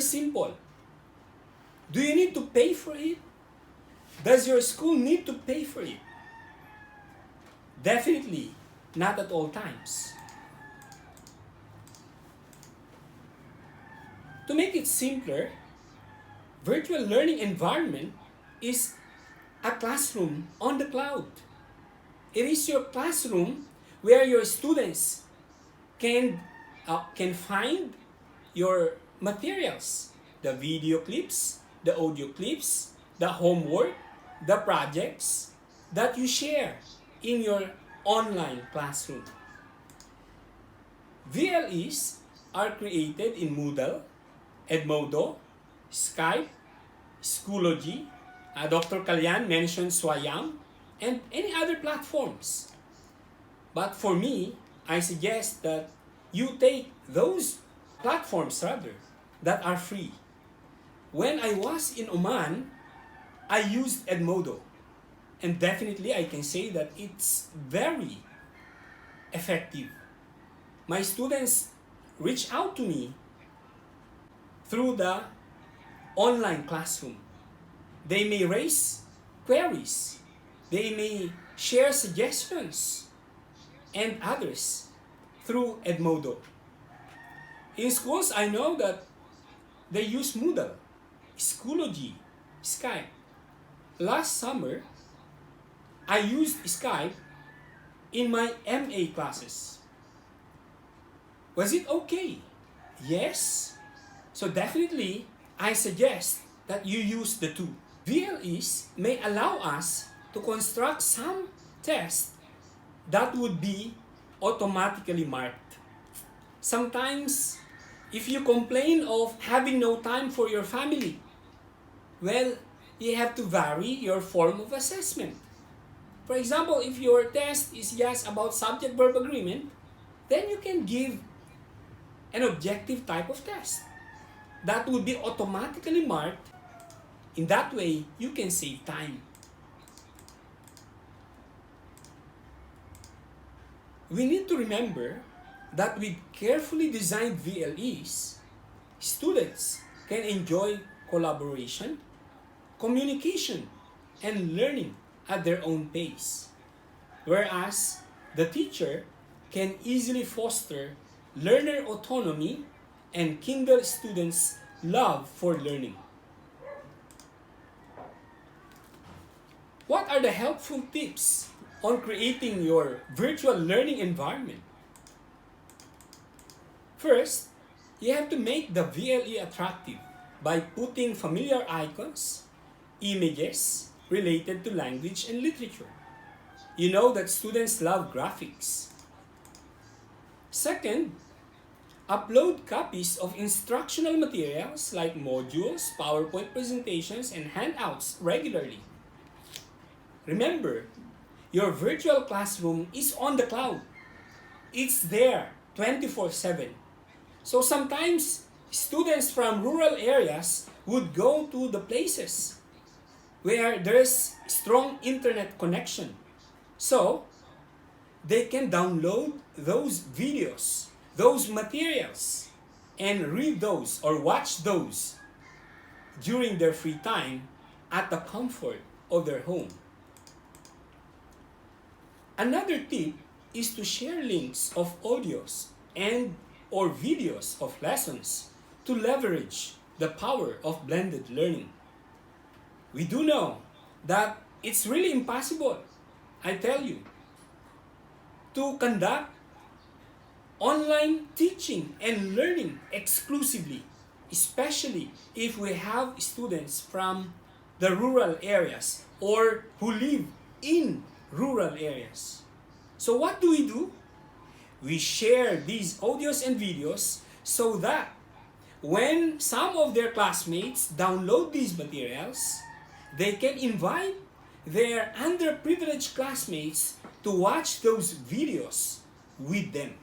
simple. Do you need to pay for it? Does your school need to pay for it? Definitely not at all times. To make it simpler, virtual learning environment is a classroom on the cloud. It is your classroom where your students can find your materials, the video clips, the audio clips, the homework, the projects that you share in your online classroom. VLEs are created in Moodle, Edmodo, Skype, Schoology, Dr. Kalyan mentioned Swayam, and any other platforms. But for me, I suggest that you take those platforms that are free. When I was in Oman, I used Edmodo. And definitely I can say that it's very effective. My students reach out to me through the online classroom. They may raise queries. They may share suggestions and others through Edmodo. In schools, I know that they use Moodle, Schoology, Skype. Last summer, I used Skype in my MA classes. Was it okay? Yes. So definitely, I suggest that you use the two. VLEs may allow us to construct some tests that would be automatically marked. Sometimes, if you complain of having no time for your family, well, you have to vary your form of assessment. For example, if your test is just about subject-verb agreement, then you can give an objective type of test that would be automatically marked. In that way, you can save time. We need to remember that with carefully designed VLEs, students can enjoy collaboration, communication, and learning at their own pace, whereas the teacher can easily foster learner autonomy and kindle students' love for learning. What are the helpful tips on creating your virtual learning environment? First, you have to make the VLE attractive by putting familiar icons, images related to language and literature. You know that students love graphics. Second, upload copies of instructional materials like modules, PowerPoint presentations, and handouts regularly. Remember, your virtual classroom is on the cloud. It's there 24/7. So sometimes students from rural areas would go to the places where there's strong internet connection. So they can download those videos, those materials, and read those or watch those during their free time at the comfort of their home. Another tip is to share links of audios and or videos of lessons to leverage the power of blended learning. We do know that it's really impossible, I tell you, to conduct online teaching and learning exclusively, especially if we have students from the rural areas or who live in rural areas. So what do? We share these audios and videos so that when some of their classmates download these materials, they can invite their underprivileged classmates to watch those videos with them.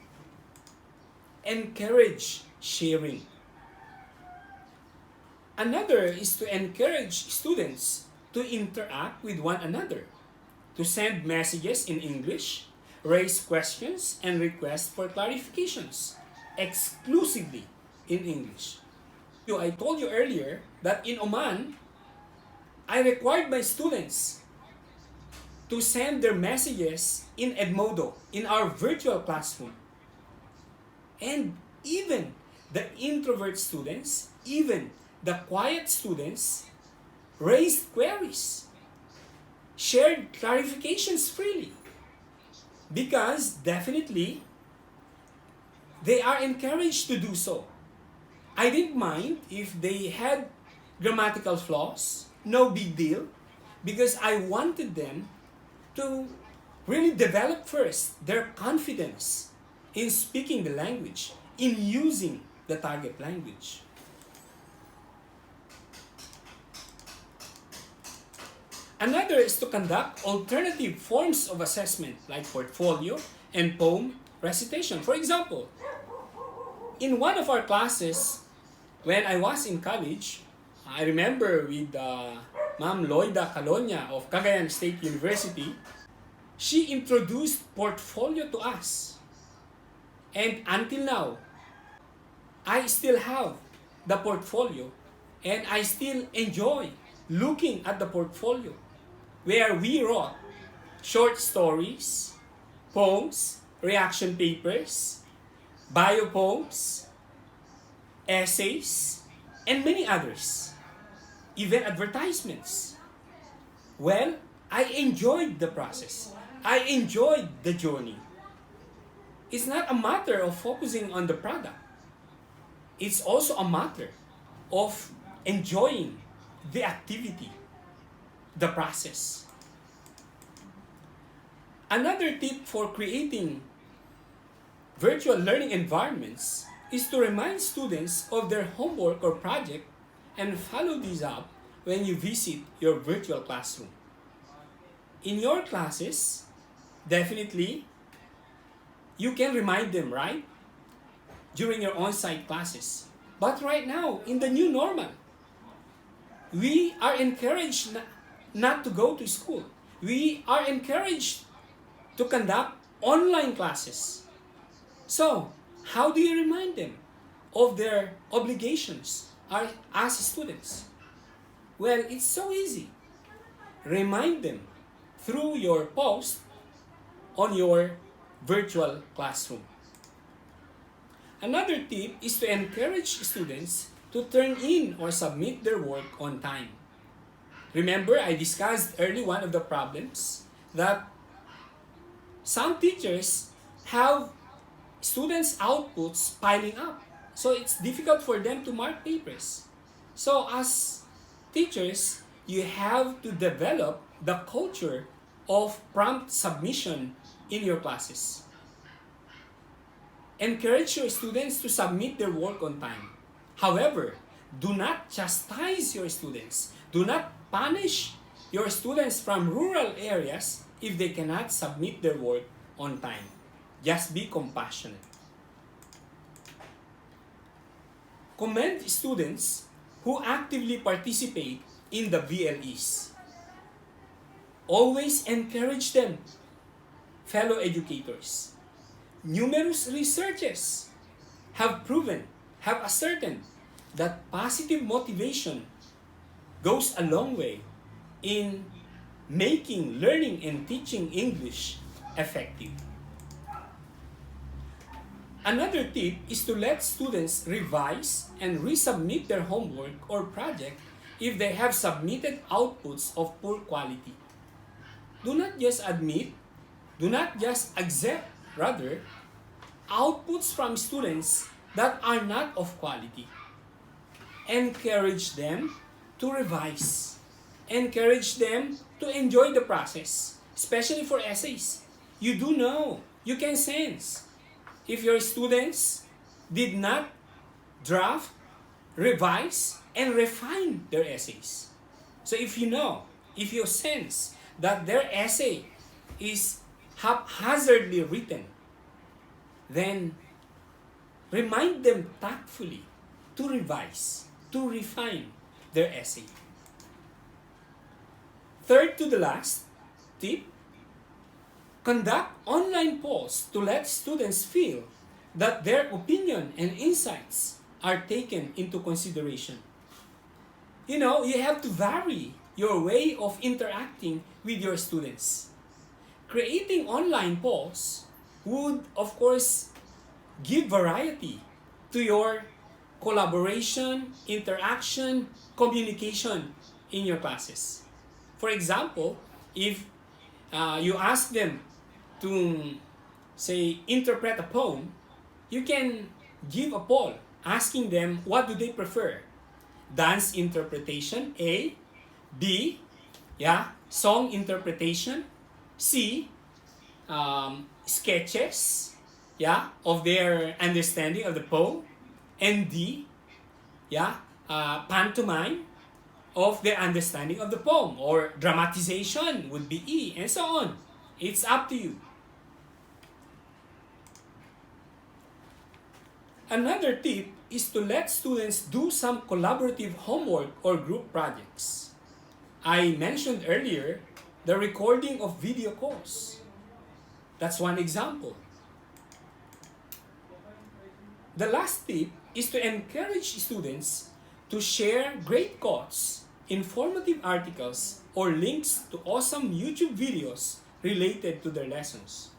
Encourage sharing. Another is to encourage students to interact with one another, to send messages in English, raise questions, and request for clarifications exclusively in English. I told you earlier that in Oman, I required my students to send their messages in Edmodo, in our virtual classroom. And even the introvert students, even the quiet students, raised queries, shared clarifications freely. Because definitely, they are encouraged to do so. I didn't mind if they had grammatical flaws, no big deal, because I wanted them to really develop first their confidence in speaking the language, in using the target language. Another is to conduct alternative forms of assessment like portfolio and poem recitation. For example, in one of our classes, when I was in college, I remember with Ma'am Loida Calonia of Cagayan State University, she introduced portfolio to us. And until now, I still have the portfolio and I still enjoy looking at the portfolio where we wrote short stories, poems, reaction papers, bio poems, essays, and many others, even advertisements. Well, I enjoyed the process. I enjoyed the journey. It's not a matter of focusing on the product. It's also a matter of enjoying the activity, the process. Another tip for creating virtual learning environments is to remind students of their homework or project and follow these up when you visit your virtual classroom. In your classes, definitely, you can remind them, right? During your on-site classes. But right now, in the new normal, we are encouraged not to go to school. We are encouraged to conduct online classes. So, how do you remind them of their obligations as students? Well, it's so easy. Remind them through your post on your virtual classroom. Another tip is to encourage students to turn in or submit their work on time. Remember, I discussed early one of the problems that some teachers have students' outputs piling up. So it's difficult for them to mark papers. So as teachers, you have to develop the culture of prompt submission in your classes. Encourage your students to submit their work on time. However, do not chastise your students. Do not punish your students from rural areas if they cannot submit their work on time. Just be compassionate. Commend students who actively participate in the VLEs. Always encourage them, fellow educators. Numerous researches have ascertained that positive motivation goes a long way in making learning and teaching English effective. Another tip is to let students revise and resubmit their homework or project if they have submitted outputs of poor quality. Do not just accept, rather, outputs from students that are not of quality. Encourage them to revise. Encourage them to enjoy the process, especially for essays. You do know, you can sense if your students did not draft, revise, and refine their essays. So if you sense that their essay is haphazardly written, then remind them tactfully to revise, to refine their essay. Third to the last tip, conduct online polls to let students feel that their opinion and insights are taken into consideration. You know, you have to vary your way of interacting with your students. Creating online polls would, of course, give variety to your collaboration, interaction, communication in your classes. For example, if you ask them to, say, interpret a poem, you can give a poll asking them what do they prefer. Dance interpretation, A. B, yeah, song interpretation. C, sketches, yeah, of their understanding of the poem. And D, yeah, pantomime of their understanding of the poem. Or dramatization would be E, and so on. It's up to you. Another tip is to let students do some collaborative homework or group projects. I mentioned earlier the recording of video calls. That's one example. The last tip is to encourage students to share great quotes, informative articles, or links to awesome YouTube videos related to their lessons.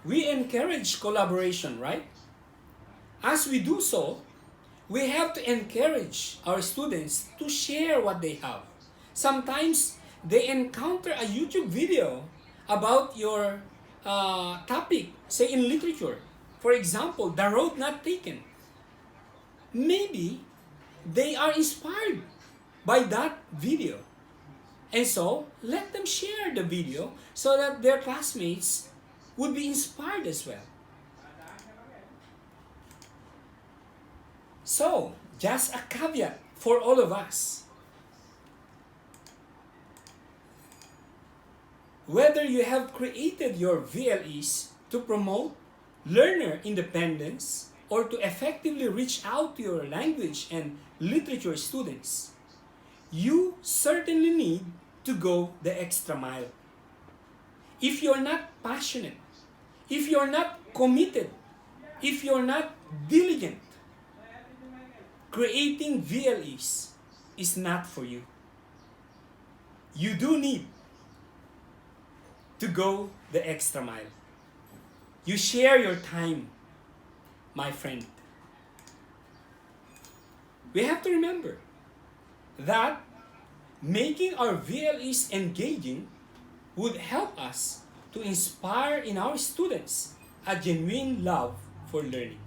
We encourage collaboration, right? As we do so, we have to encourage our students to share what they have. Sometimes they encounter a YouTube video about your topic, say in literature. For example, The Road Not Taken. Maybe they are inspired by that video. And so, let them share the video so that their classmates would be inspired as well. So, just a caveat for all of us. Whether you have created your VLEs to promote learner independence or to effectively reach out to your language and literature students, you certainly need to go the extra mile. If you're not passionate, if you're not committed, if you're not diligent, creating VLEs is not for you. You do need to go the extra mile. You share your time, my friend. We have to remember that making our VLEs engaging would help us to inspire in our students a genuine love for learning.